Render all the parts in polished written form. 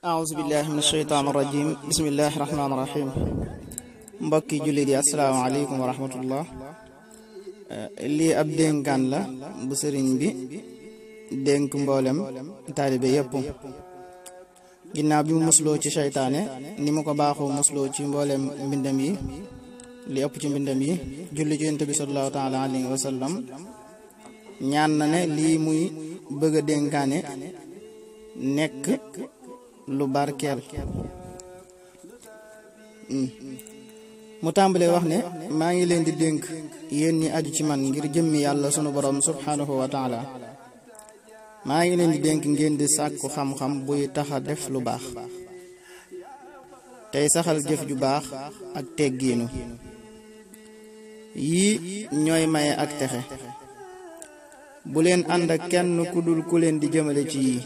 أعوذ بالله من الشيطان الرجيم بسم الله الرحمن الرحيم mbokki jullit yi assalaamu aleykum wa rahmatullah lii ab dénkaan la bu sëriñ bi dénk mboolem taalibe yépp ginnaaw bi mu musloo ci seytaane ni mu ko baaxoo musloo ci mboolem mbindam yi li ëpp ci mbindam yi julli ci Yonent bi sallallahu taala alayhi wa sallam ñaan na ne lii muy bëgg a dénkaane nekk lu barkeel mu tàmbalee wax ne maa ngi leen di dénk yéen ñi aju ci man ngir jëmmi yàlla sunu borom subhanahu wa taala maa ngi leen di dénk ngeen di sàkku xam-xam buy taxa def lu baax tey saxal jëf ju baax ak teggiinu yii ñooy maye ak texe bu leen ànd ak kenn ku dul ku leen di jëmale ci yii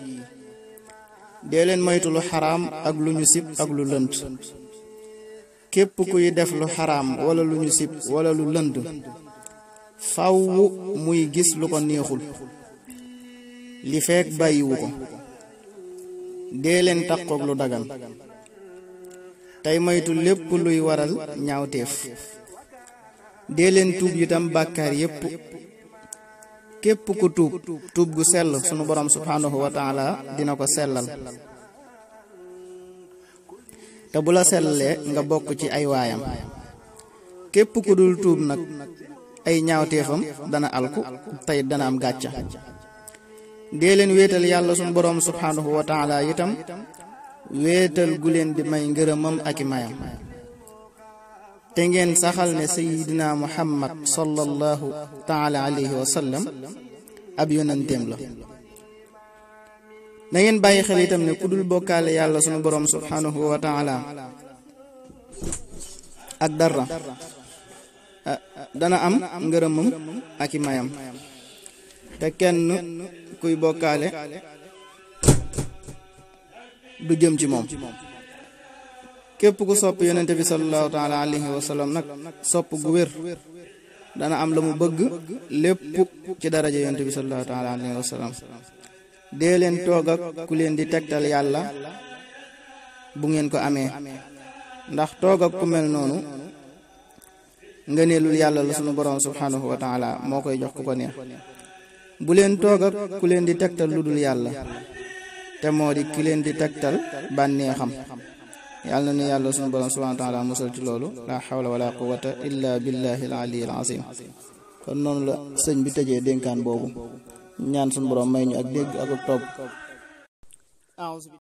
dee leen moytu lu xaraam ak lu ñu sib ak lu lënt képp kuy def lu xaraam wala lu ñu sib wala lu lënt faw muy gis lu ko neexul li fekk bàyyiwu ko dee leen takkook lu dagan tey moytu lépp luy waral ñaawteef dee leen tuub itam bàkkaar yépp képp ku tuub gu sell sunu borom subhanahu wa taala dina ko sellal te bu la sellalee nga bokk ci ay waayam képp ku dul tuub nag ay ñaawteefam dana alku tey dana am gàcca dee leen wéetal yàlla sunu borom subhanahu wa taala itam wéetal gu leen di may ngërëmam ak i mayam te ngeen saxal ne sayidina muhammad sallallahu taala alayhi wa sallam ab yonenteem la na ngeen bàyyi xel itam ne ku dul bokkaale yàlla sunu borom subhanahu wa taala ak dara dana am ngërëmam ak i mayam te kenn kuy bokkaale du jëm ci moom képp ku sopp yonente bi sallallahu taala alayhi wa sallam nag sopp gu wér dana am la mu bëgg lépp ci daraja yonente bi sallallahu taala alayhi wa sallam dee leen toog ak ku leen di tegtal yàlla bu ngeen ko amee ndax toog ak ku mel noonu ngëneelul yàlla la sunu borom subhanahu wa taala moo koy jox ku ko neex bu leen toog ak ku leen di tegtal lu dul yàlla te moo di ki leen di tegtal bànneexam yàlla na nu yàlla sunu borom subhanahu wa taala musal ci loolu la hawla wala quwwata illa billahi al ali al azim kon noonu la sëñ bi tëjee dénkaan boobu ñaan sunu borom may ñu ak dégg ak topp